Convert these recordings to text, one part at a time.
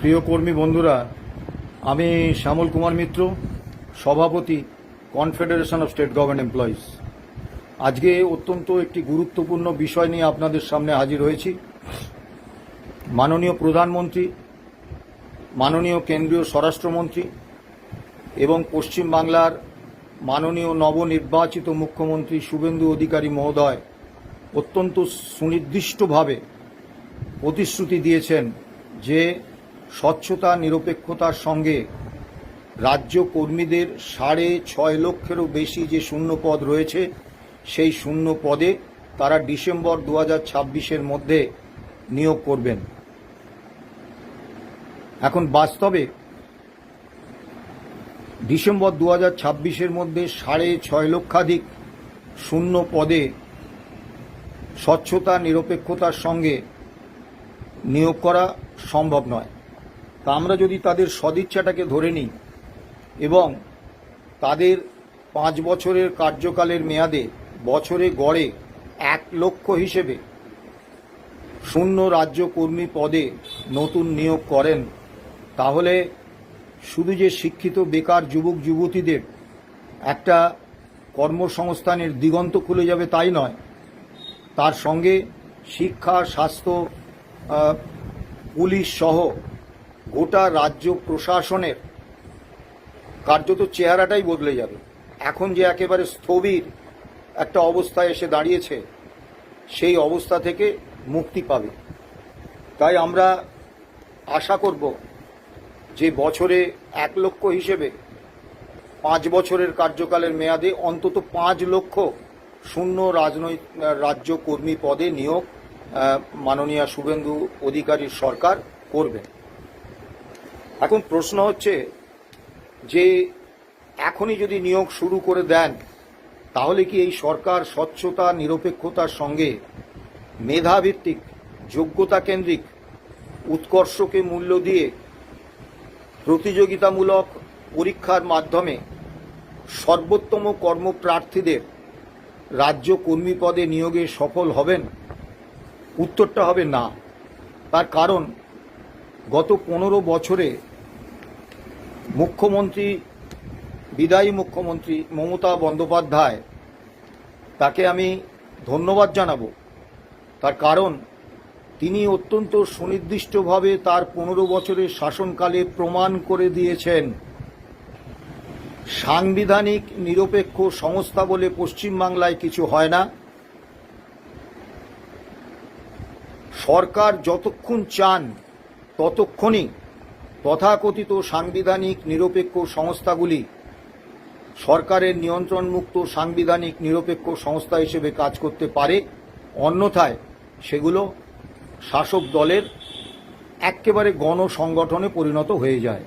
প্রিয় কর্মী বন্ধুরা, আমি শ্যামল কুমার মিত্র, সভাপতি confederation of state government employees. আজকে অত্যন্ত একটি গুরুত্বপূর্ণ বিষয় নিয়ে আপনাদের সামনে হাজির হয়েছি। মাননীয় প্রধানমন্ত্রী, মাননীয় কেন্দ্রীয় স্বরাষ্ট্রমন্ত্রী এবং পশ্চিমবাংলার মাননীয় নবনির্বাচিত মুখ্যমন্ত্রী শুভেন্দু অধিকারী মহোদয় অত্যন্ত সুনির্দিষ্টভাবে প্রতিশ্রুতি দিয়েছেন যে স্বচ্ছতা নিরপেক্ষতার সঙ্গে রাজ্য কর্মীদের 6.5 লক্ষেরও বেশি যে শূন্য পদ রয়েছে সেই শূন্য পদে তারা ডিসেম্বর 2026-এর মধ্যে নিয়োগ করবেন। এখন বাস্তবে ডিসেম্বর 2026-এর মধ্যে 6.5 লক্ষাধিক শূন্য পদে স্বচ্ছতা নিরপেক্ষতার সঙ্গে নিয়োগ করা সম্ভব নয়। তা আমরা যদি তাদের সদিচ্ছাটাকে ধরে নিই এবং তাদের 5 বছরের কার্যকালের মেয়াদে বছরে গড়ে 1 লক্ষ হিসেবে শূন্য রাজ্য কর্মী পদে নতুন নিয়োগ করেন, তাহলে শুধু যে শিক্ষিত বেকার যুবক যুবতীদের একটা কর্মসংস্থানের দিগন্ত খুলে যাবে তাই নয়, তার সঙ্গে শিক্ষা, স্বাস্থ্য, পুলিশ সহ গোটা রাজ্য প্রশাসনের কার্যত চেহারাটাই বদলে যাবে। এখন যে একেবারে স্থবির একটা অবস্থায় এসে দাঁড়িয়েছে, সেই অবস্থা থেকে মুক্তি পাবে। তাই আমরা আশা করব যে বছরে 1 লক্ষ হিসেবে 5 বছরের কার্যকালের মেয়াদে অন্তত 5 লক্ষ শূন্য রাজ্য কর্মী পদে নিয়োগ মাননীয় শুভেন্দু অধিকারীর সরকার করবে। এখন প্রশ্ন হচ্ছে যে এখনই যদি নিয়োগ শুরু করে দেন, তাহলে কি এই সরকার স্বচ্ছতা নিরপেক্ষতার সঙ্গে মেধাভিত্তিক, যোগ্যতা কেন্দ্রিক উৎকর্ষকে মূল্য দিয়ে প্রতিযোগিতামূলক পরীক্ষার মাধ্যমে সর্বোত্তম কর্মপ্রার্থীদের রাজ্য কর্মী পদে নিয়োগে সফল হবেন? উত্তরটা হবে না। তার কারণ গত 15 বছরে মুখ্যমন্ত্রী, বিদায়ী মুখ্যমন্ত্রী মমতা বন্দ্যোপাধ্যায়, তাকে আমি ধন্যবাদ জানাবো। তার কারণ তিনি অত্যন্ত সুনির্দিষ্টভাবে তার 15 বছরের শাসনকালে প্রমাণ করে দিয়েছেন সাংবিধানিক নিরপেক্ষ সংস্থা বলে পশ্চিমবাংলায় কিছু হয় না। সরকার যতক্ষণ চান ততক্ষণই তথাকথিত সাংবিধানিক নিরপেক্ষ সংস্থাগুলি সরকারের নিয়ন্ত্রণমুক্ত সাংবিধানিক নিরপেক্ষ সংস্থা হিসেবে কাজ করতে পারে, অন্যথায় সেগুলো শাসক দলের একেবারে গণসংগঠনে পরিণত হয়ে যায়।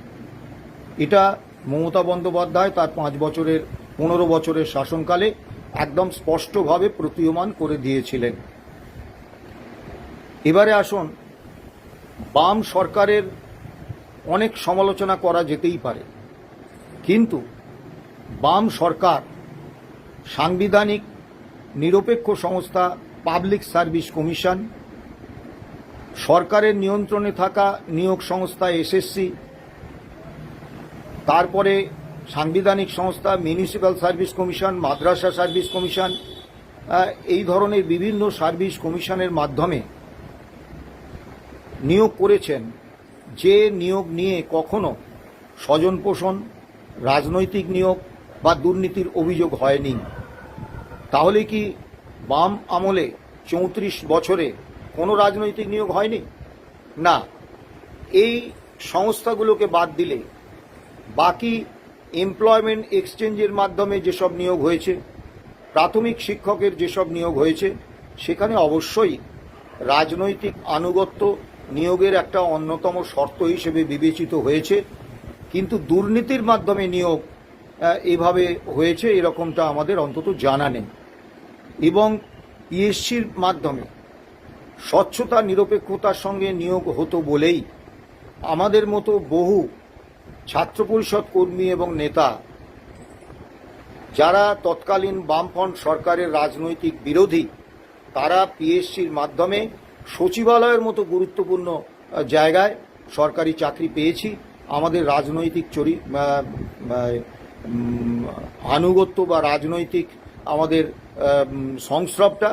এটা মমতা বন্দ্যোপাধ্যায় তার 15 বছরের শাসনকালে একদম স্পষ্টভাবে প্রতীয়মান করে দিয়েছিলেন। এবারে আসুন, বাম সরকারের অনেক সমালোচনা করা যেতেই পারে, কিন্তু বাম সরকার সাংবিধানিক নিরপেক্ষ সংস্থা পাবলিক সার্ভিস কমিশন, সরকারের নিয়ন্ত্রণে থাকা নিয়োগ সংস্থা এসএসসি, তারপরে সাংবিধানিক সংস্থা মিউনিসিপ্যাল সার্ভিস কমিশন, মাদ্রাসা সার্ভিস কমিশন, এই ধরনের বিভিন্ন সার্ভিস কমিশনের মাধ্যমে নিয়োগ করেছেন, যে নিয়োগ নিয়ে কখনো স্বজনপোষণ, রাজনৈতিক নিয়োগ বা দুর্নীতির অভিযোগ হয়নি। তাহলে কি বাম আমলে 34 বছরে কোনো রাজনৈতিক নিয়োগ হয়নি? না। এই সংস্থাগুলোকে বাদ দিলে বাকি এমপ্লয়মেন্ট এক্সচেঞ্জের মাধ্যমে যেসব নিয়োগ হয়েছে, প্রাথমিক শিক্ষকের যেসব নিয়োগ হয়েছে, সেখানে অবশ্যই রাজনৈতিক আনুগত্য নিয়োগের একটা অন্যতম শর্ত হিসেবে বিবেচিত হয়েছে, কিন্তু দুর্নীতির মাধ্যমে নিয়োগ এভাবে হয়েছে এরকমটা আমাদের অন্তত জানা নেই। এবং পিএসসির মাধ্যমে স্বচ্ছতা নিরপেক্ষতার সঙ্গে নিয়োগ হতো বলেই আমাদের মতো বহু ছাত্র পরিষদ কর্মী এবং নেতা, যারা তৎকালীন বামফ্রন্ট সরকারের রাজনৈতিক বিরোধী, তারা পিএসসির মাধ্যমে সচিবালয়ের মতো গুরুত্বপূর্ণ জায়গায় সরকারি চাকরি পেয়েছি, আমাদের রাজনৈতিক আনুগত্য বা রাজনৈতিক আমাদের সংস্রবটা,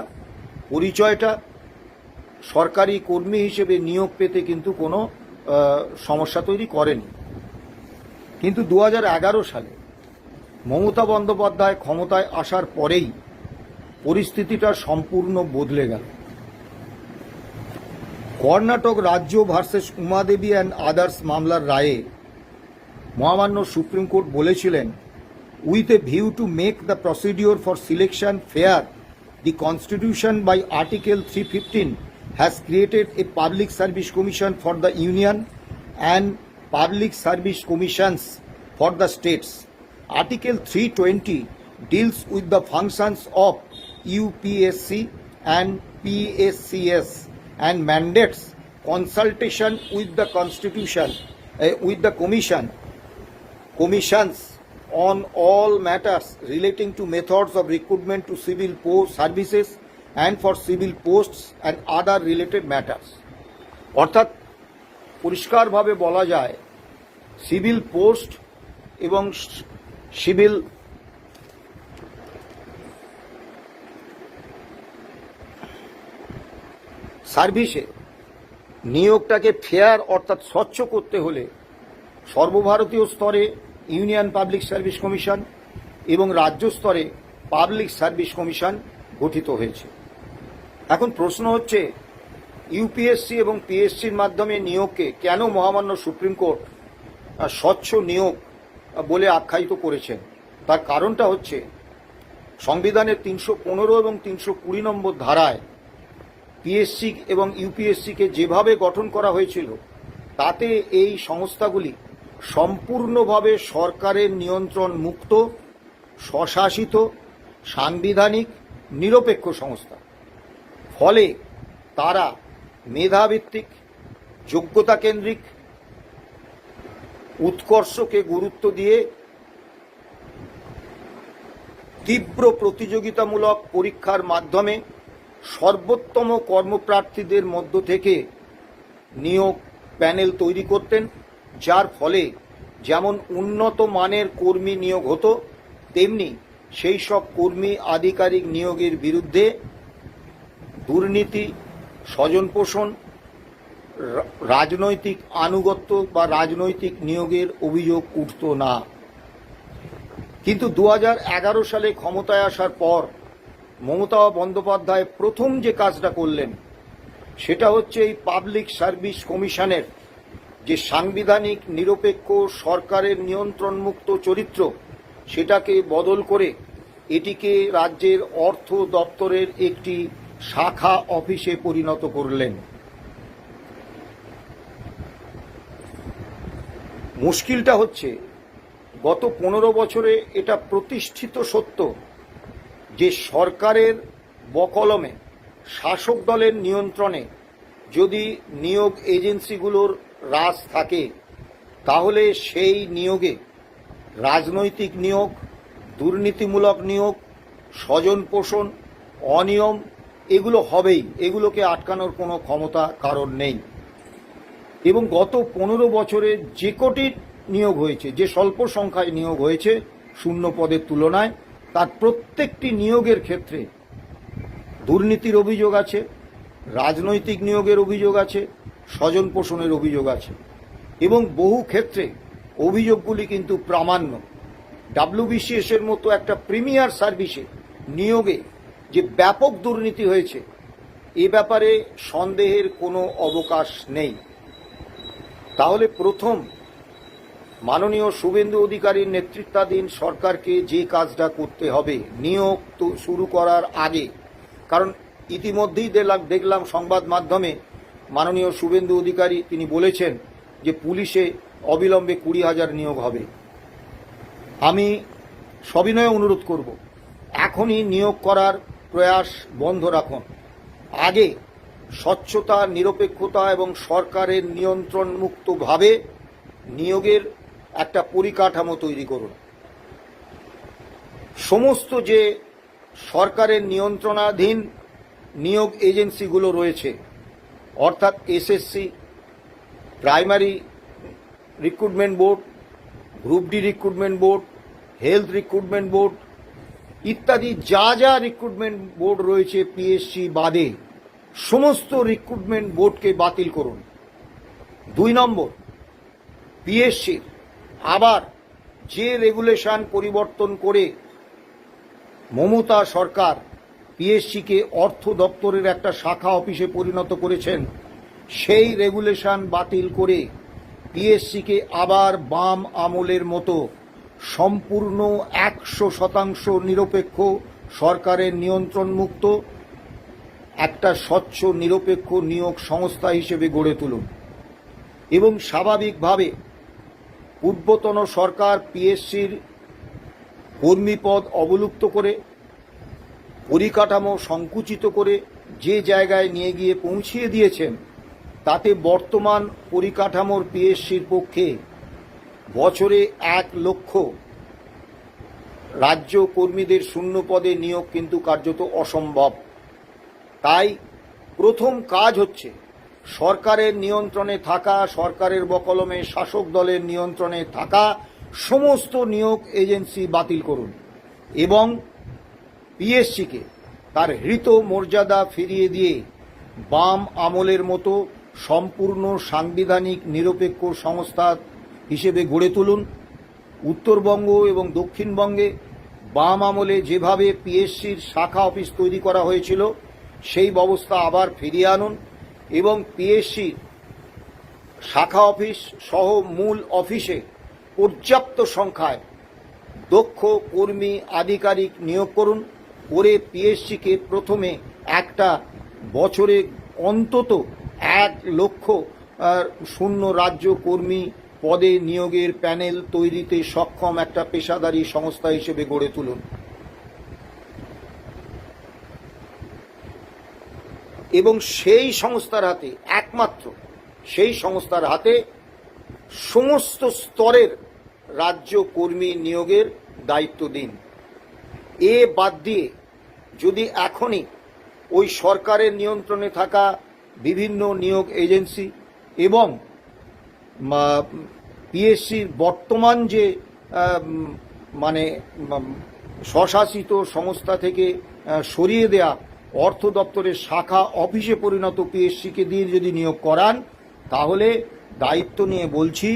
পরিচয়টা সরকারি কর্মী হিসেবে নিয়োগ পেতে কিন্তু কোনো সমস্যা তৈরি করেনি। কিন্তু 2011 সালে মমতা বন্দ্যোপাধ্যায় ক্ষমতায় আসার পরেই পরিস্থিতিটা সম্পূর্ণ বদলে গেল। কর্ণাটক রাজ্য ভার্সেস উমাদেবী অ্যান্ড আদার্স মামলার রায়ে মহামান্য সুপ্রিম কোর্ট বলেছিলেন, with a view to make the procedure for selection fair, the Constitution by Article 315 has created a Public Service Commission for the Union and Public Service Commissions for the states. Article 320 deals with the functions of UPSC and PSCS and mandates consultation with the Constitution, with the commissions on all matters relating to methods of recruitment to civil post services and for civil posts and other related matters. অর্থাৎ পরিষ্কারভাবে বলা যায়, civil post এবং civil সার্ভিসে নিয়োগটাকে fair অর্থাৎ স্বচ্ছ করতে হলে সর্বভারতীয় স্তরে ইউনিয়ন পাবলিক সার্ভিস কমিশন এবং রাজ্য স্তরে পাবলিক সার্ভিস কমিশন গঠিত হয়েছে। এখন প্রশ্ন হচ্ছে, ইউপিএসসি এবং পিএসসির মাধ্যমে নিয়োগকে কেন মহামান্য সুপ্রিম কোর্ট স্বচ্ছ নিয়োগ বলে আখ্যায়িত করেছেন? তার কারণটা হচ্ছে, সংবিধানের 315 এবং 320 নম্বর ধারায় পিএসসি এবং ইউপিএসসিকে যেভাবে গঠন করা হয়েছিল, তাতে এই সংস্থাগুলি সম্পূর্ণভাবে সরকারের নিয়ন্ত্রণ মুক্ত, স্বশাসিত, সাংবিধানিক, নিরপেক্ষ সংস্থা। ফলে তারা মেধাভিত্তিক, যোগ্যতা কেন্দ্রিক, উৎকর্ষকে গুরুত্ব দিয়ে তীব্র প্রতিযোগিতামূলক পরীক্ষার মাধ্যমে সর্বোত্তম কর্মপ্রার্থীদের মধ্য থেকে নিয়োগ প্যানেল তৈরি করতেন, যার ফলে যেমন উন্নত মানের কর্মী নিয়োগ হতো, তেমনি সেই সব কর্মী আধিকারিক নিয়োগের বিরুদ্ধে দুর্নীতি, স্বজনপোষণ, রাজনৈতিক আনুগত্য বা রাজনৈতিক নিয়োগের অভিযোগ উঠত না। কিন্তু 2011 সালে ক্ষমতায় আসার পর মমতা বন্দ্যোপাধ্যায় প্রথম যে কাজটা করলেন, সেটা হচ্ছে এই পাবলিক সার্ভিস কমিশনের যে সাংবিধানিক, নিরপেক্ষ, সরকারের নিয়ন্ত্রণমুক্ত চরিত্র, সেটাকে বদল করে এটিকে রাজ্যের অর্থ দপ্তরের একটি শাখা অফিসে পরিণত করলেন। মুশকিলটা হচ্ছে, গত 15 বছরে এটা প্রতিষ্ঠিত সত্য যে সরকারের বকলমে, শাসক দলের নিয়ন্ত্রণে যদি নিয়োগ এজেন্সিগুলোর রাজ থাকে, তাহলে সেই নিয়োগে রাজনৈতিক নিয়োগ, দুর্নীতিমূলক নিয়োগ, স্বজনপোষণ, অনিয়ম এগুলো হবেই। এগুলোকে আটকানোর কোনো ক্ষমতা কারণ নেই। এবং গত 15 বছরে যে কটি নিয়োগ হয়েছে, যে স্বল্প সংখ্যায় নিয়োগ হয়েছে শূন্য পদের তুলনায়, তার প্রত্যেকটি নিয়োগের ক্ষেত্রে দুর্নীতির অভিযোগ আছে, রাজনৈতিক নিয়োগের অভিযোগ আছে, স্বজনপোষণের অভিযোগ আছে। এবং বহু ক্ষেত্রে অভিযোগগুলি কিন্তু প্রামাণ্য। WBCS এর মতো একটা প্রিমিয়ার সার্ভিসে নিয়োগে যে ব্যাপক দুর্নীতি হয়েছে, এ ব্যাপারে সন্দেহের কোনো অবকাশ নেই। তাহলে প্রথম মাননীয় শুভেন্দু অধিকারীর নেতৃত্বাধীন সরকারকে যে কাজটা করতে হবে নিয়োগ তো শুরু করার আগে, কারণ ইতিমধ্যেই দেখলাম সংবাদ মাধ্যমে মাননীয় শুভেন্দু অধিকারী তিনি বলেছেন যে পুলিশে অবিলম্বে 20,000 নিয়োগ হবে। আমি সবিনয়ে অনুরোধ করব, এখনই নিয়োগ করার প্রয়াস বন্ধ রাখুন। আগে স্বচ্ছতা, নিরপেক্ষতা এবং সরকারের নিয়ন্ত্রণমুক্তভাবে নিয়োগের একটা পরিকাঠামো তৈরি করুন। সমস্ত যে সরকারের নিয়ন্ত্রণাধীন নিয়োগ এজেন্সিগুলো রয়েছে, অর্থাৎ SSC, primary recruitment board, group D recruitment board, health recruitment board ইত্যাদি যা যা রিক্রুটমেন্ট বোর্ড রয়েছে পিএসসি বাদে সমস্ত রিক্রুটমেন্ট বোর্ডকে বাতিল করুন। 2 নম্বর, পিএসসির আবার যে রেগুলেশন পরিবর্তন করে মমতা সরকার পিএসসিকে অর্থ দপ্তরের একটা শাখা অফিসে পরিণত করেছেন, সেই রেগুলেশন বাতিল করে পিএসসিকে আবার বাম আমলের মতো সম্পূর্ণ 100% নিরপেক্ষ, সরকারের নিয়ন্ত্রণমুক্ত একটা স্বচ্ছ নিরপেক্ষ নিয়োগ সংস্থা হিসেবে গড়ে তুলুন। এবং স্বাভাবিকভাবে পূর্বতন সরকার পিএসসির কর্মীপদ অবলুপ্ত করে, পরিকাঠামো সংকুচিত করে যে জায়গায় নিয়ে গিয়ে পৌঁছিয়ে দিয়েছেন, তাতে বর্তমান পরিকাঠামোর পিএসসির পক্ষে বছরে 1 লক্ষ রাজ্য কর্মীদের শূন্য পদে নিয়োগ কিন্তু কার্যত অসম্ভব। তাই প্রথম কাজ হচ্ছে সরকারের নিয়ন্ত্রণে থাকা, সরকারের বকলমে শাসক দলের নিয়ন্ত্রণে থাকা সমস্ত নিয়োগ এজেন্সি বাতিল করুন এবং পিএসসিকে তার হৃত মর্যাদা ফিরিয়ে দিয়ে বাম আমলের মতো সম্পূর্ণ সাংবিধানিক নিরপেক্ষ সংস্থা হিসেবে গড়ে তুলুন। উত্তরবঙ্গ এবং দক্ষিণবঙ্গে বাম আমলে যেভাবে পিএসসির শাখা অফিস তৈরি করা হয়েছিল সেই ব্যবস্থা আবার ফিরিয়ে আনুন এবং পিএসসি শাখা অফিস সহ মূল অফিসে পর্যাপ্ত সংখ্যায় দক্ষ কর্মী আধিকারিক নিয়োগ করুন। করে পিএসসিকে প্রথমে একটা বছরে অন্তত 1 লক্ষ শূন্য রাজ্য কর্মী পদে নিয়োগের প্যানেল তৈরিতে সক্ষম একটা পেশাদারী সংস্থা হিসেবে গড়ে তুলুন এবং সেই সংস্থার হাতে, একমাত্র সেই সংস্থার হাতে সমস্ত স্তরের রাজ্য কর্মী নিয়োগের দায়িত্ব দিন। এ বাদ দিয়ে যদি এখনই ওই সরকারের নিয়ন্ত্রণে থাকা বিভিন্ন নিয়োগ এজেন্সি এবং পিএসসির বর্তমান যে স্বশাসিত সংস্থা থেকে সরিয়ে দেয়া অর্থ দপ্তরের শাখা অফিসে পরিণত পিএসসিকে দিয়ে যদি নিয়োগ করান, তাহলে দায়িত্ব নিয়ে বলছি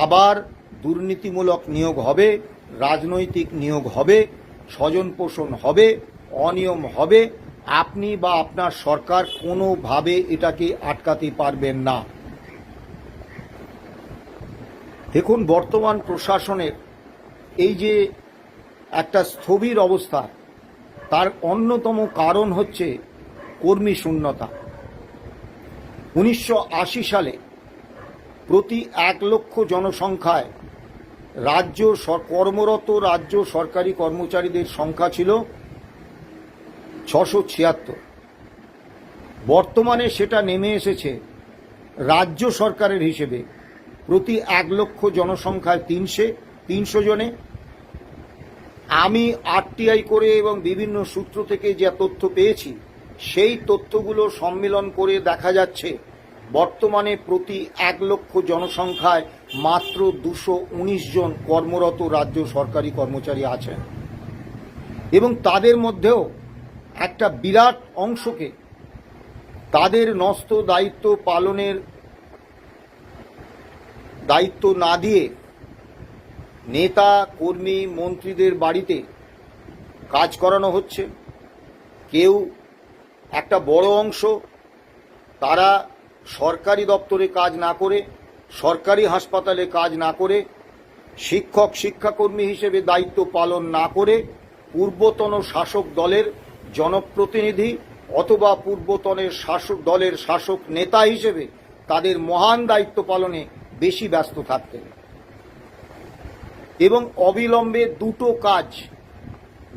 আবার দুর্নীতিমূলক নিয়োগ হবে, রাজনৈতিক নিয়োগ হবে, স্বজন পোষণ হবে, অনিয়ম হবে। আপনি বা আপনার সরকার কোনোভাবে এটাকে আটকাতে পারবেন না। দেখুন, বর্তমান প্রশাসনের এই যে একটা স্থবির অবস্থা, তার অন্যতম কারণ হচ্ছে কর্মী শূন্যতা। 1980 সালে প্রতি 1 লক্ষ জনসংখ্যায় কর্মরত রাজ্য সরকারি কর্মচারীদের সংখ্যা ছিল 676। বর্তমানে সেটা নেমে এসেছে রাজ্য সরকারের হিসেবে প্রতি 1 লক্ষ জনসংখ্যায় 300 জনে। আমি আরটিআই করে এবং বিভিন্ন সূত্র থেকে যে তথ্য পেয়েছি, সেই তথ্যগুলো সম্মিলন করে দেখা যাচ্ছে বর্তমানে প্রতি 1 লক্ষ জনসংখ্যায় মাত্র 219 জন কর্মরত রাজ্য সরকারি কর্মচারী আছেন এবং তাদের মধ্যেও একটা বিরাট অংশকে তাদের ন্যস্ত দায়িত্ব পালনের দায়িত্ব না দিয়ে নেতা কর্মী মন্ত্রীদের বাড়িতে কাজ করানো হচ্ছে। কেউ একটা বড় অংশ তারা সরকারি দপ্তরে কাজ না করে, সরকারি হাসপাতালে কাজ না করে, শিক্ষক শিক্ষাকর্মী হিসেবে দায়িত্ব পালন না করে পূর্বতন শাসক দলের জনপ্রতিনিধি অথবা পূর্বতনের শাসক দলের শাসক নেতা হিসেবে তাদের মহান দায়িত্ব পালনে বেশি ব্যস্ত থাকতেন। এবং অবিলম্বে 2টো কাজ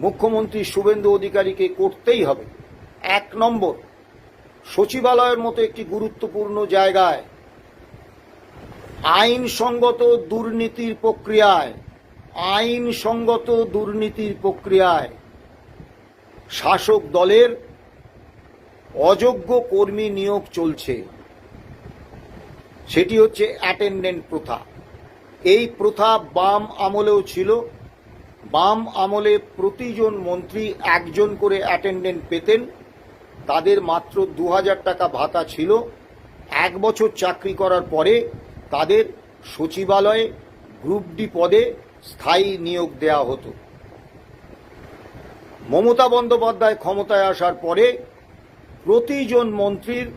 মুখ্যমন্ত্রী শুভেন্দু অধিকারীকে করতেই হবে। 1 নম্বর, সচিবালয়ের মতো একটি গুরুত্বপূর্ণ জায়গায় আইনসঙ্গত দুর্নীতির প্রক্রিয়ায় শাসক দলের অযোগ্য কর্মী নিয়োগ চলছে। সেটি হচ্ছে অ্যাটেন্ডেন্ট প্রথা। এই প্রথা বাম আমলেও ছিল। বাম আমলে প্রতিজন মন্ত্রী একজন করে অ্যাটেন্ডেন্ট পেতেন। তাদের মাত্র 2000 টাকা ভাতা ছিল। 1 বছর চাকরি করার পরে তাদের সচিবালয়ে গ্রুপ ডি পদে স্থায়ী নিয়োগ দেওয়া হতো। মমতা বন্দ্যোপাধ্যায় ক্ষমতায় আসার পরে প্রতিজন মন্ত্রীর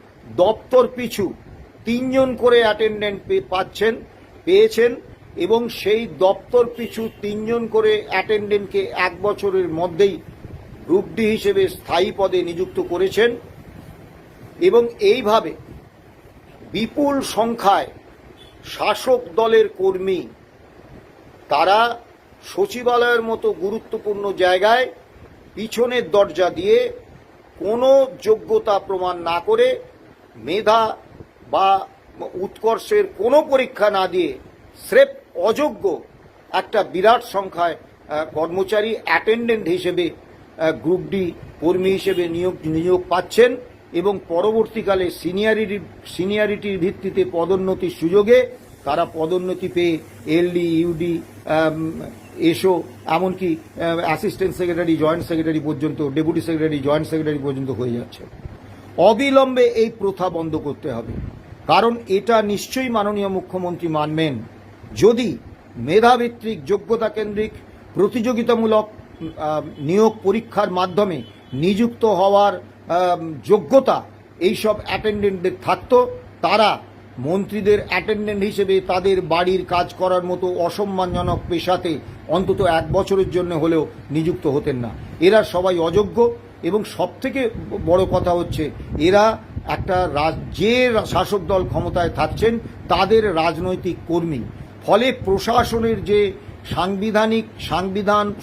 দপ্তর পিছু 3 জন করে অ্যাটেন্ডেন্ট পেয়েছেন এবং সেই দপ্তর পিছু 3 জন করে অ্যাটেন্ডেন্টকে 1 বছরের মধ্যেই গ্রুপ ডি হিসেবে স্থায়ী পদে নিযুক্ত করেছেন। এবং এইভাবে বিপুল সংখ্যায় শাসক দলের কর্মী তারা সচিবালয়ের মতো গুরুত্বপূর্ণ জায়গায় পিছনের দরজা দিয়ে কোনো যোগ্যতা প্রমাণ না করে, মেধা বা উৎকর্ষের কোনো পরীক্ষা না দিয়ে স্রেফ অযোগ্য একটা বিরাট সংখ্যায় কর্মচারী অ্যাটেন্ডেন্ট হিসেবে গ্রুপ ডি কর্মী হিসেবে নিয়োগ পাচ্ছেন এবং পরবর্তীকালে সিনিয়রিটির ভিত্তিতে পদোন্নতির সুযোগে তারা পদোন্নতি পেয়ে এলডি, ইউডি, এসও, এমনকি অ্যাসিস্ট্যান্ট সেক্রেটারি, জয়েন্ট সেক্রেটারি পর্যন্ত, ডেপুটি সেক্রেটারি, জয়েন্ট সেক্রেটারি পর্যন্ত হয়ে যাচ্ছে। অবিলম্বে এই প্রথা বন্ধ করতে হবে, কারণ এটা নিশ্চয়ই মাননীয় মুখ্যমন্ত্রী মানবেন যদি মেধাভিত্তিক, যোগ্যতা কেন্দ্রিক, প্রতিযোগিতামূলক নিয়োগ পরীক্ষার মাধ্যমে নিযুক্ত হওয়ার যোগ্যতা এইসব অ্যাটেন্ডেন্টদের থাকতো, তারা মন্ত্রীদের অ্যাটেন্ডেন্ট হিসেবে তাদের বাড়ির কাজ করার মতো অসম্মানজনক পেশাতে অন্তত 1 বছরের জন্য হলেও নিযুক্ত হতেন না। এরা সবাই অযোগ্য এবং সবথেকে বড় কথা হচ্ছে এরা একটা যে শাসক দল ক্ষমতায় থাকছেন তাদের রাজনৈতিক কর্মী। ফলে প্রশাসনের যে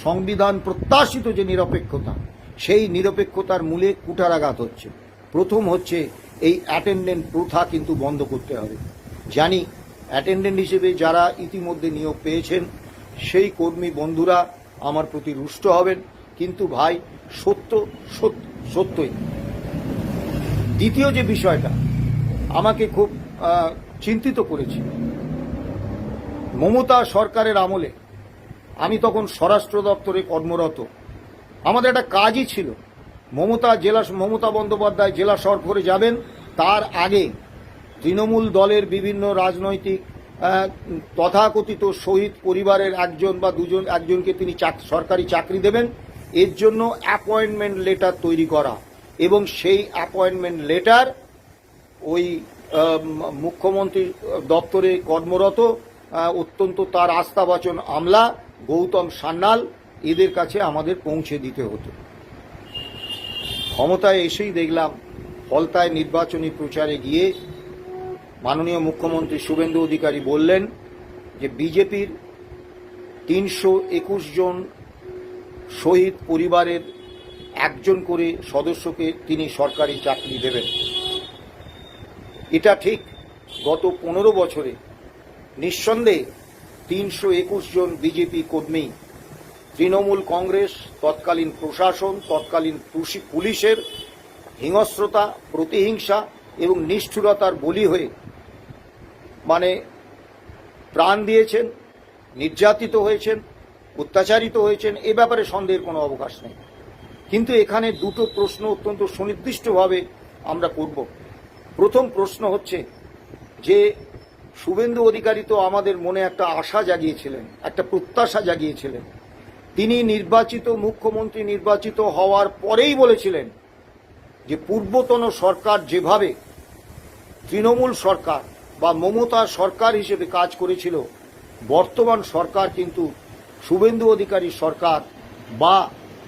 সংবিধান প্রত্যাশিত যে নিরপেক্ষতা, সেই নিরপেক্ষতার মূলে কুঠারাঘাত হচ্ছে। প্রথম হচ্ছে এই অ্যাটেন্ডেন্ট প্রথা কিন্তু বন্ধ করতে হবে। জানি অ্যাটেন্ডেন্ট হিসেবে যারা ইতিমধ্যে নিয়োগ পেয়েছেন সেই কর্মী বন্ধুরা আমার প্রতি রুষ্ট হবেন, কিন্তু ভাই সত্যই। দ্বিতীয় যে বিষয়টা আমাকে খুব চিন্তিত করেছে, মমতা সরকারের আমলে আমি তখন স্বরাষ্ট্র দপ্তরে কর্মরত। আমাদের একটা কাজই ছিল, মমতা বন্দ্যোপাধ্যায় জেলা সফরে যাবেন তার আগে তৃণমূল দলের বিভিন্ন রাজনৈতিক তথাকথিত শহীদ পরিবারের একজন বা দুজন, একজনকে তিনি সরকারি চাকরি দেবেন, এর জন্য অ্যাপয়েন্টমেন্ট লেটার তৈরি করা এবং সেই অ্যাপয়েন্টমেন্ট লেটার ওই মুখ্যমন্ত্রী দপ্তরে কর্মরত অত্যন্ত তার আস্থাভাজন আমলা গৌতম সান্যাল, এদের কাছে আমাদের পৌঁছে দিতে হতো। ক্ষমতায় এসেই দেখলাম ফলতায় নির্বাচনী প্রচারে গিয়ে মাননীয় মুখ্যমন্ত্রী শুভেন্দু অধিকারী বললেন যে বিজেপির 321 জন শহীদ পরিবারের একজন করে সদস্যকে তিনি সরকারি চাকরি দেবেন। এটা ঠিক। গত 15 বছরে নিঃসন্দেহে 321 জন বিজেপি কর্মী তৃণমূল কংগ্রেস, তৎকালীন প্রশাসন, তৎকালীন পুলিশের হিংস্রতা, প্রতিহিংসা এবং নিষ্ঠুরতার বলি হয়ে প্রাণ দিয়েছেন, নির্যাতিত হয়েছেন, অত্যাচারিত হয়েছেন। এ ব্যাপারে সন্দেহের কোনো অবকাশ নেই। কিন্তু এখানে দুটো প্রশ্ন অত্যন্ত সুনির্দিষ্টভাবে আমরা করব। প্রথম প্রশ্ন হচ্ছে যে শুভেন্দু অধিকারী তো আমাদের মনে একটা আশা জাগিয়েছিলেন, একটা প্রত্যাশা জাগিয়েছিলেন। তিনি মুখ্যমন্ত্রী নির্বাচিত হওয়ার পরেই বলেছিলেন যে পূর্বতন সরকার যেভাবে তৃণমূল সরকার বা মমতা সরকার হিসেবে কাজ করেছিল, বর্তমান সরকার কিন্তু শুভেন্দু অধিকারী সরকার বা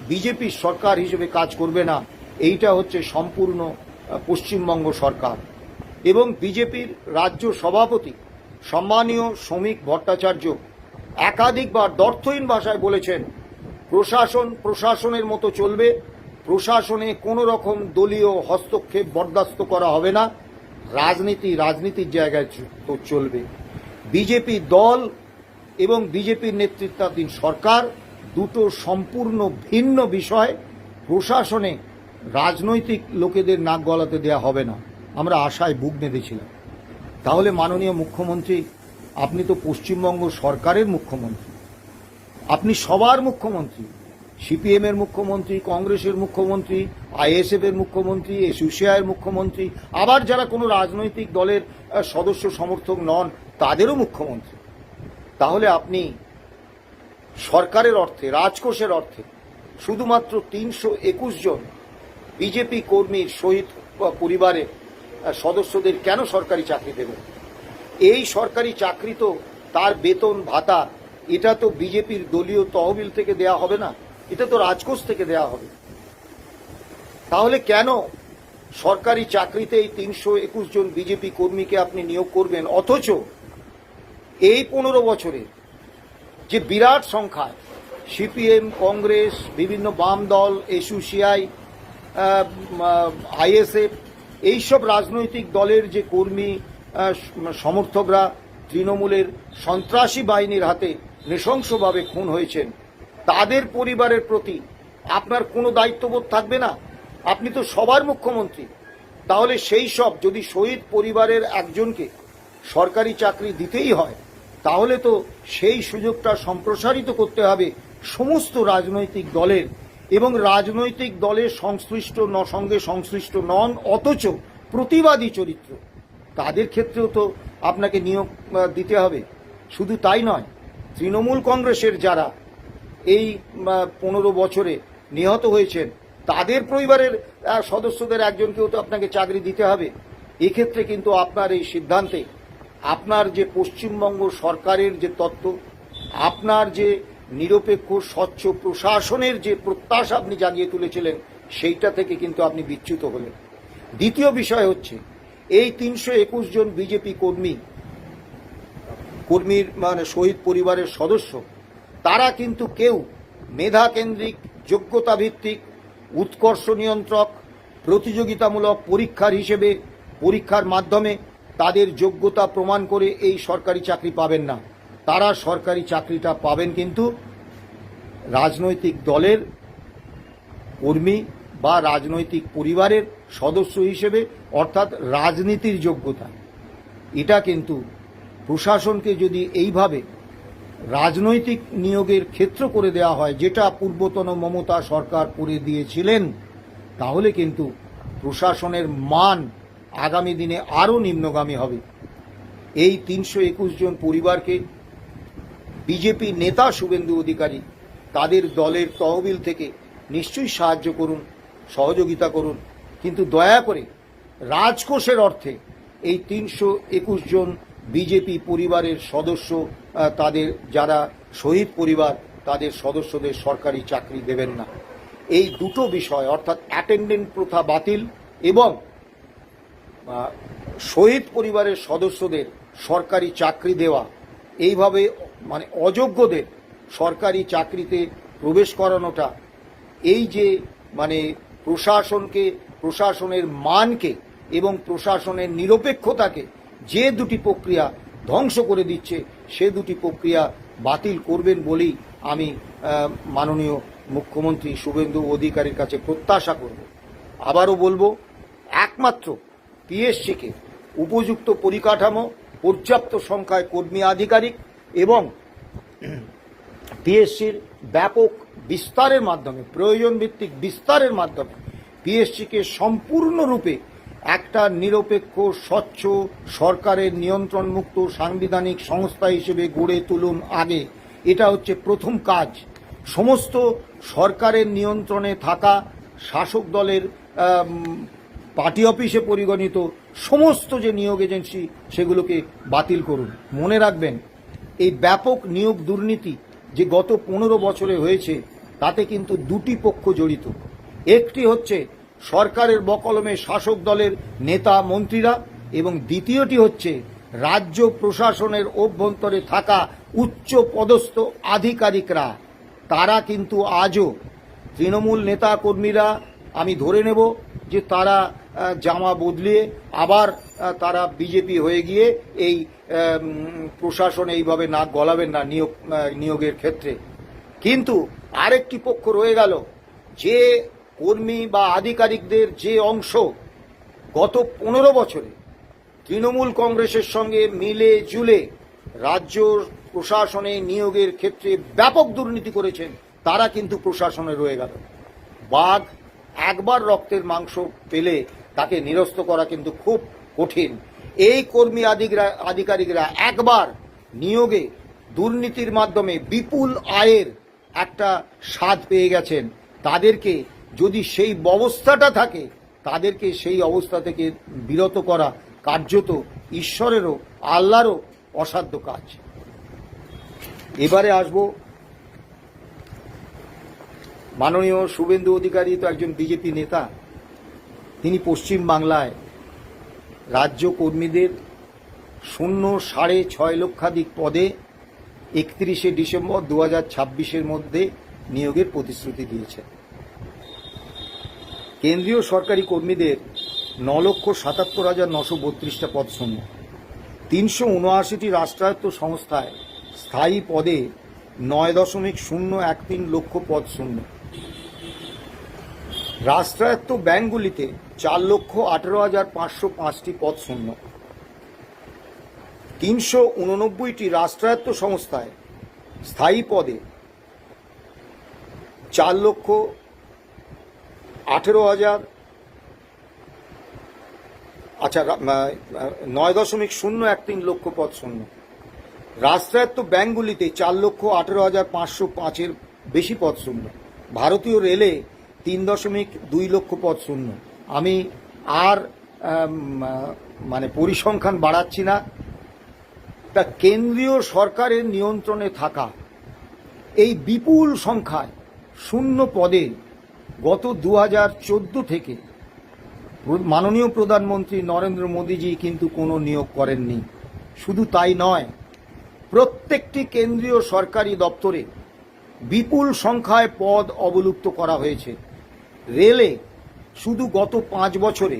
বিজেপির সরকার হিসেবে কাজ করবে না। এইটা হচ্ছে সম্পূর্ণ পশ্চিমবঙ্গ সরকার। এবং বিজেপির রাজ্য সভাপতি সম্মানীয় শ্রমিক ভট্টাচার্য একাধিকবার দ্ব্যর্থহীন ভাষায় বলেছেন প্রশাসনের মতো চলবে, প্রশাসনে কোনো রকম দলীয় হস্তক্ষেপ বরদাস্ত করা হবে না, রাজনীতির জায়গায় চলবে। বিজেপি দল এবং বিজেপির নেতৃত্বাধীন সরকার দুটো সম্পূর্ণ ভিন্ন বিষয়। প্রশাসনে রাজনৈতিক লোকেদের নাক গলাতে দেওয়া হবে না। আমরা আশায় বুক বেঁধেছিলাম। তাহলে মাননীয় মুখ্যমন্ত্রী, আপনি তো পশ্চিমবঙ্গ সরকারের মুখ্যমন্ত্রী, আপনি সবার মুখ্যমন্ত্রী, সিপিএম এর মুখ্যমন্ত্রী, কংগ্রেসের মুখ্যমন্ত্রী, আইএসএফ এর মুখ্যমন্ত্রী, এসইউসিআই এর মুখ্যমন্ত্রী, আবার যারা কোনো রাজনৈতিক দলের সদস্য সমর্থক নন তাদেরও মুখ্যমন্ত্রী। তাহলে আপনি সরকারের অর্থে, রাজকোষের অর্থে শুধুমাত্র ৩২১ জন বিজেপি কর্মীর শহীদ পরিবারের সদস্যদের কেন সরকারি চাকরি দেবেন? এই সরকারি চাকরি তো তার বেতন ভাতা এটা তো বিজেপির দলীয় তহবিল থেকে দেয়া হবে না, এটা তো রাজকোষ থেকে দেয়া হবে। তাহলে কেন সরকারি চাকরিতে এই ৩২১ জন বিজেপি কর্মীকে আপনি নিয়োগ করবেন, অথচ এই ১৫ বছরে যে বিরাট সংখ্যায় সিপিএম, কংগ্রেস, বিভিন্ন বাম দল, এসইউসিআই, আইএসএফ এইসব রাজনৈতিক দলের যে কর্মী সমর্থকরা তৃণমূলের সন্ত্রাসী বাহিনীর হাতে নৃশংসভাবে খুন হয়েছেন, তাদের পরিবারের প্রতি আপনার কোনো দায়িত্ববোধ থাকবে না? আপনি তো সবার মুখ্যমন্ত্রী। তাহলে সেই সব যদি শহীদ পরিবারের একজনকে সরকারি চাকরি দিতেই হয়, তাহলে তো সেই সুযোগটা সম্প্রসারিত করতে হবে সমস্ত রাজনৈতিক দলের, এবং রাজনৈতিক দলের সঙ্গে সংশ্লিষ্ট নন অথচ প্রতিবাদী চরিত্র তাদের ক্ষেত্রেও তো আপনাকে নিয়োগ দিতে হবে। শুধু তাই নয়, তৃণমূল কংগ্রেসের যারা এই 15 বছরে নিহত হয়েছেন তাদের পরিবারের সদস্যদের একজনকেও তো আপনাকে চাকরি দিতে হবে। এক্ষেত্রে কিন্তু আপনার এই সিদ্ধান্তে আপনার যে পশ্চিমবঙ্গ সরকারের যে তত্ত্ব, আপনার যে নিরপেক্ষ স্বচ্ছ প্রশাসনের যে প্রত্যাশা আপনি জাগিয়ে তুলেছিলেন, সেইটা থেকে কিন্তু আপনি বিচ্যুত হলেন। দ্বিতীয় বিষয় হচ্ছে, এই ৩২১ জন বিজেপি কর্মীর মানে শহীদ পরিবারের সদস্য, তারা কিন্তু কেউ মেধা কেন্দ্রিক, যোগ্যতা ভিত্তিক, উৎকর্ষ নিয়ন্ত্রক, প্রতিযোগিতামূলক পরীক্ষার মাধ্যমে তাদের যোগ্যতা প্রমাণ করে এই সরকারি চাকরি পাবেন না। তারা সরকারি চাকরিটা পাবেন কিন্তু রাজনৈতিক দলের কর্মী বা রাজনৈতিক পরিবারের সদস্য হিসেবে, অর্থাৎ রাজনীতির যোগ্যতা। এটা কিন্তু প্রশাসনকে যদি এইভাবে রাজনৈতিক নিয়োগের ক্ষেত্র করে দেওয়া হয়, যেটা পূর্বতন মমতা সরকার করে দিয়েছিলেন, তাহলে কিন্তু প্রশাসনের মান আগামী দিনে আরও নিম্নগামী হবে। এই ৩২১ জন পরিবারকে বিজেপি নেতা শুভেন্দু অধিকারী তাদের দলের তহবিল থেকে নিশ্চয়ই সাহায্য করুন, সহযোগিতা করুন, কিন্তু দয়া করে রাজকোষের অর্থে এই ৩২১ জন বিজেপি পরিবারের সদস্য, তাদের যারা শহীদ পরিবার, তাদের সদস্যদের সরকারি চাকরি দেবেন না। এই দুটো বিষয়, অর্থাৎ অ্যাটেন্ডেন্ট প্রথা বাতিল এবং শহীদ পরিবারের সদস্যদের সরকারি চাকরি দেওয়া, এইভাবে মানে অযোগ্যদের সরকারি চাকরিতে প্রবেশ করানোটা, এই যে মানে প্রশাসনের মানকে এবং প্রশাসনের নিরপেক্ষতাকে যে দুটি প্রক্রিয়া ধ্বংস করে দিচ্ছে, সে দুটি প্রক্রিয়া বাতিল করবেন বলেই আমি মাননীয় মুখ্যমন্ত্রী শুভেন্দু অধিকারীর কাছে প্রত্যাশা করব। আবারও বলবো, একমাত্র পিএসসিকে উপযুক্ত পরিকাঠামো, পর্যাপ্ত সংখ্যায় কর্মী আধিকারিক এবং পিএসসির ব্যাপক বিস্তারের মাধ্যমে, প্রয়োজন ভিত্তিক বিস্তারের মাধ্যমে পিএসসিকে সম্পূর্ণরূপে একটা নিরপেক্ষ, স্বচ্ছ, সরকারের নিয়ন্ত্রণমুক্ত সাংবিধানিক সংস্থা হিসেবে গড়ে তুলুন আগে। এটা হচ্ছে প্রথম কাজ। সমস্ত সরকারের নিয়ন্ত্রণে থাকা শাসক দলের পার্টি অফিসে পরিগণিত সমস্ত যে নিয়োগ এজেন্সি, সেগুলোকে বাতিল করুন। মনে রাখবেন, এই ব্যাপক নিয়োগ দুর্নীতি যে গত 15 বছরে হয়েছে, তাতে কিন্তু দুটি পক্ষ জড়িত। একটি হচ্ছে সরকারের বকলমে শাসক দলের নেতা মন্ত্রীরা, এবং দ্বিতীয়টি হচ্ছে রাজ্য প্রশাসনের অভ্যন্তরে থাকা উচ্চ পদস্থ আধিকারিকরা। তারা কিন্তু আজও তৃণমূল নেতা কর্মীরা, আমি ধরে নেব যে তারা জামা বদলিয়ে আবার তারা বিজেপি হয়ে গিয়ে এই প্রশাসন এইভাবে নাক গলাবেন না নিয়োগের ক্ষেত্রে। কিন্তু আরেকটি পক্ষ রয়ে গেল, যে কর্মী বা আধিকারিকদের যে অংশ গত 15 বছরে তৃণমূল কংগ্রেসের সঙ্গে মিলে জুলে রাজ্য প্রশাসনে নিয়োগের ক্ষেত্রে ব্যাপক দুর্নীতি করেছেন, তারা কিন্তু প্রশাসনে রয়ে গেল। বাঘ একবার রক্তের মাংস পেলে তাকে নিরস্ত করা কিন্তু খুব কঠিন। এই কর্মী আধিকারিকরা একবার নিয়োগে দুর্নীতির মাধ্যমে বিপুল আয়ের একটা স্বাদ পেয়ে গেছেন। তাদেরকে যদি সেই ব্যবস্থাটা থাকে, তাদেরকে সেই অবস্থা থেকে বিরত করা কার্যত ঈশ্বরেরও আল্লাহরও অসাধ্য কাজ। এবারে আসবো, মাননীয় শুভেন্দু অধিকারী তো একজন বিজেপি নেতা। তিনি পশ্চিম বাংলায় রাজ্য কর্মীদের 6.5 লক্ষাধিক পদে 31শে ডিসেম্বর 2026-এর মধ্যে নিয়োগের প্রতিশ্রুতি দিয়েছেন। কেন্দ্রীয় সরকারি কর্মীদের 9,77,932টা পদ শূন্য। 379টি রাষ্ট্রায়ত্ত সংস্থায় স্থায়ী পদে 9.013 লক্ষ পদ শূন্য। রাষ্ট্রায়ত্ত ব্যাংকগুলিতে 4,18,505টি পদ শূন্য। 389টি রাষ্ট্রায়ত্ত সংস্থায় স্থায়ী পদে 9.013 লক্ষ পদ শূন্য। রাষ্ট্রায়ত্ত ব্যাংকগুলিতে 4,18,505-এর বেশি পদ শূন্য। ভারতীয় রেলে 3.2 লক্ষ পদ শূন্য। আমি আর পরিসংখ্যান বাড়াচ্ছি না। তা কেন্দ্রীয় সরকারের নিয়ন্ত্রণে থাকা এই বিপুল সংখ্যায় শূন্য পদে গত 2014 থেকে মাননীয় প্রধানমন্ত্রী নরেন্দ্র মোদীজি কিন্তু কোনো নিয়োগ করেননি। শুধু তাই নয়, প্রত্যেকটি কেন্দ্রীয় সরকারি দপ্তরে বিপুল সংখ্যায় পদ অবলুপ্ত করা হয়েছে। রেলে শুধু গত 5 বছরে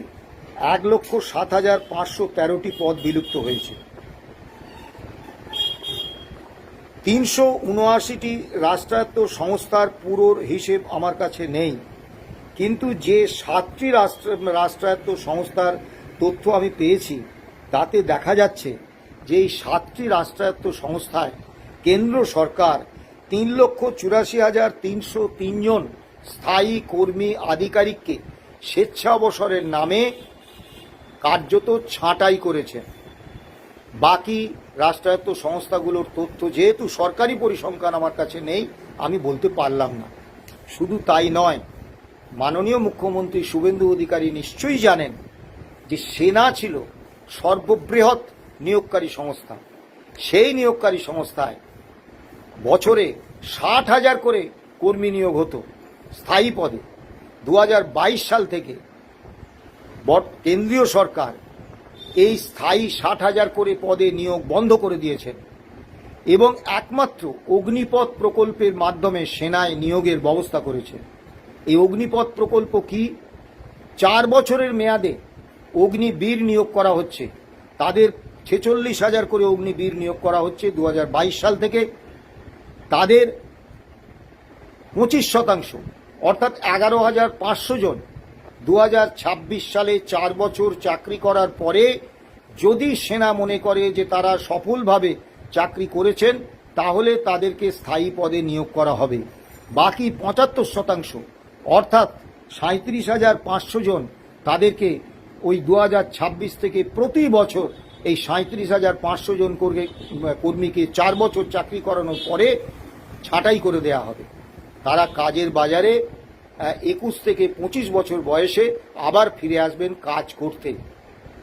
1,07,513টি পদ বিলুপ্ত হয়েছে। 379টি রাষ্ট্রায়ত্ত সংস্থার পুরো হিসেব আমার কাছে নেই, কিন্তু যে 7টি রাষ্ট্রায়ত্ত সংস্থার তথ্য আমি পেয়েছি তাতে দেখা যাচ্ছে যে এই 7টি রাষ্ট্রায়ত্ত সংস্থায় কেন্দ্র সরকার 3,84,303 জন স্থায়ী কর্মী আধিকারিককে স্বেচ্ছাবসরের নামে কার্যত ছাঁটাই করেছে। বাকি রাষ্ট্রায়ত্ত সংস্থাগুলোর তথ্য যেহেতু সরকারি পরিসংখ্যান আমার কাছে নেই, আমি বলতে পারলাম না। শুধু তাই নয়, মাননীয় মুখ্যমন্ত্রী শুভেন্দু অধিকারী নিশ্চয়ই জানেন যে সেনা ছিল সর্ববৃহৎ নিয়োগকারী সংস্থা। সেই নিয়োগকারী সংস্থায় বছরে 60,000 করে কর্মী নিয়োগ হতো স্থায়ী পদে। 2022 সাল থেকে কেন্দ্রীয় সরকার এই স্থায়ী 60,000 করে পদে নিয়োগ বন্ধ করে দিয়েছেন এবং একমাত্র অগ্নিপথ প্রকল্পের মাধ্যমে সেনায় নিয়োগের ব্যবস্থা করেছে। এই অগ্নিপথ প্রকল্প কি? 4 বছরের মেয়াদে অগ্নিবীর নিয়োগ করা হচ্ছে। তাদের 46,000 করে অগ্নিবীর নিয়োগ করা হচ্ছে 2022 সাল থেকে। তাদের 25% অর্থাৎ 11,500 জন 2026 সালে 4 বছর চাকরি করার পরে যদি সেনা মনে করে যে তারা সফলভাবে চাকরি করেছেন, তাহলে তাদেরকে স্থায়ী পদে নিয়োগ করা হবে। বাকি 75% অর্থাৎ 37,500 জন তাদেরকে ওই 2026 থেকে প্রতি বছর এই 37,500 জন কর্মীকে 4 বছর চাকরি করানোর পরে ছাঁটাই করে দেয়া হবে। তারা কাজের বাজারে 21 থেকে 25 বছর বয়সে আবার ফিরে আসবেন কাজ করতে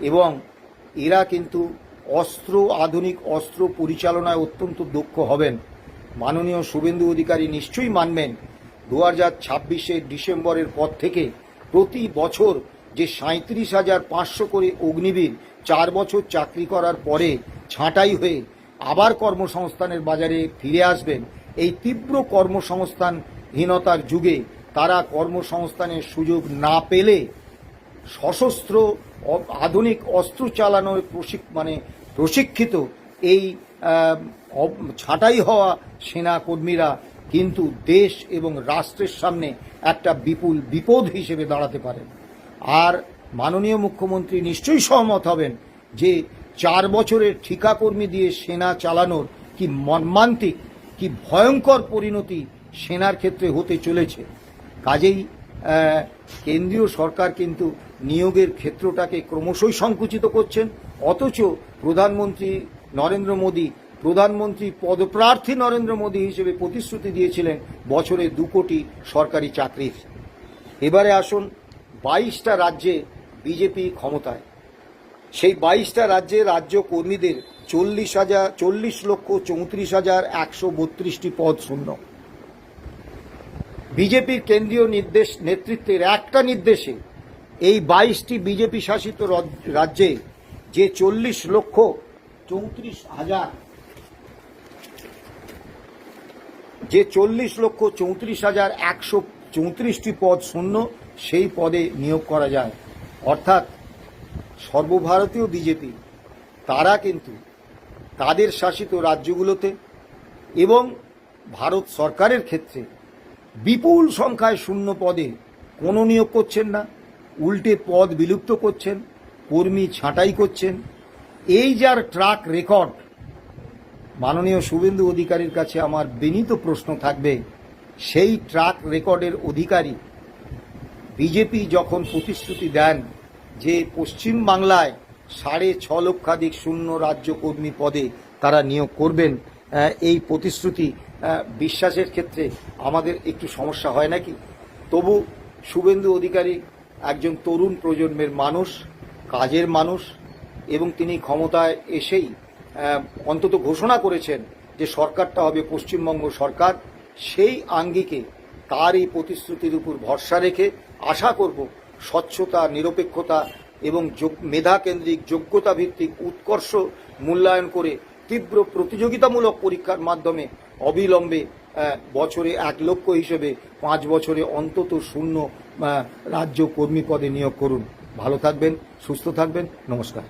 এবং এরা কিন্তু আধুনিক অস্ত্র পরিচালনায় অত্যন্ত দক্ষ হবেন। মাননীয় শুভেন্দু অধিকারী নিশ্চয়ই মানবেন 2026-এর ডিসেম্বরের পর থেকে প্রতি বছর যে 37,500 করে অগ্নিবীর 4 বছর চাকরি করার পরে ছাঁটাই হয়ে আবার কর্মসংস্থানের বাজারে ফিরে আসবেন। এই তীব্র কর্মসংস্থানহীনতার যুগে তারা কর্মসংস্থানের সুযোগ না পেলে সশস্ত্র আধুনিক অস্ত্র চালানোর প্রশিক্ষিত এই ছাঁটাই হওয়া সেনা কর্মীরা কিন্তু দেশ এবং রাষ্ট্রের সামনে একটা বিপুল বিপদ হিসেবে দাঁড়াতে পারেন। আর মাননীয় মুখ্যমন্ত্রী নিশ্চয়ই সহমত হবেন যে 4 বছরের ঠিকাকর্মী দিয়ে সেনা চালানোর কি মর্মান্তিক, কি ভয়ঙ্কর পরিণতি সেনার ক্ষেত্রে হতে চলেছে। কাজেই কেন্দ্রীয় সরকার কিন্তু নিয়োগের ক্ষেত্রটাকে ক্রমশই সংকুচিত করছেন, অথচ প্রধানমন্ত্রী নরেন্দ্র মোদী, প্রধানমন্ত্রী পদপ্রার্থী নরেন্দ্র মোদী হিসেবে প্রতিশ্রুতি দিয়েছিলেন বছরে 2 কোটি সরকারি চাকরির। এবারে আসুন 22টা রাজ্যে বিজেপি ক্ষমতায়, সেই 22টা রাজ্যে রাজ্য কর্মীদের 40,34,132টি পদ শূন্য। বিজেপির কেন্দ্রীয় নেতৃত্বের একটা নির্দেশে এই 22টি বিজেপি শাসিত রাজ্যে যে 40,34,134টি পদ শূন্য, সেই পদে নিয়োগ করা যায়। অর্থাৎ সর্বভারতীয় বিজেপি তারা কিন্তু তাদের শাসিত রাজ্যগুলোতে এবং ভারত সরকারের ক্ষেত্রে বিপুল সংখ্যায় শূন্য পদে কোনো নিয়োগ করছেন না, উল্টে পদ বিলুপ্ত করছেন, কর্মী ছাঁটাই করছেন। এই যার ট্র্যাক রেকর্ড, মাননীয় শুভেন্দু অধিকারীর কাছে আমার বিনীত প্রশ্ন থাকবে, সেই ট্র্যাক রেকর্ডের অধিকারী বিজেপি যখন প্রতিশ্রুতি দেন যে পশ্চিম বাংলায় 6.5 লক্ষাধিক শূন্য রাজ্য কর্মী পদে তারা নিয়োগ করবেন, এই প্রতিশ্রুতি বিশ্বাসের ক্ষেত্রে আমাদের একটু সমস্যা হয় নাকি? তবু শুভেন্দু অধিকারী একজন তরুণ প্রজন্মের মানুষ, কাজের মানুষ, এবং তিনি ক্ষমতায় এসেই অন্তত ঘোষণা করেছেন যে সরকারটা হবে পশ্চিমবঙ্গ সরকার। সেই আঙ্গিকে তার এই প্রতিশ্রুতির উপর ভরসা রেখে আশা করব স্বচ্ছতা, নিরপেক্ষতা এবং মেধাকেন্দ্রিক, যোগ্যতা ভিত্তিক উৎকর্ষ মূল্যায়ন করে তীব্র প্রতিযোগিতামূলক পরীক্ষার মাধ্যমে অবিলম্বে বছরে 1 লক্ষ হিসেবে 5 বছরে অন্তত শূন্য রাজ্য কর্মী পদে নিয়োগ করুন। ভালো থাকবেন, সুস্থ থাকবেন, নমস্কার।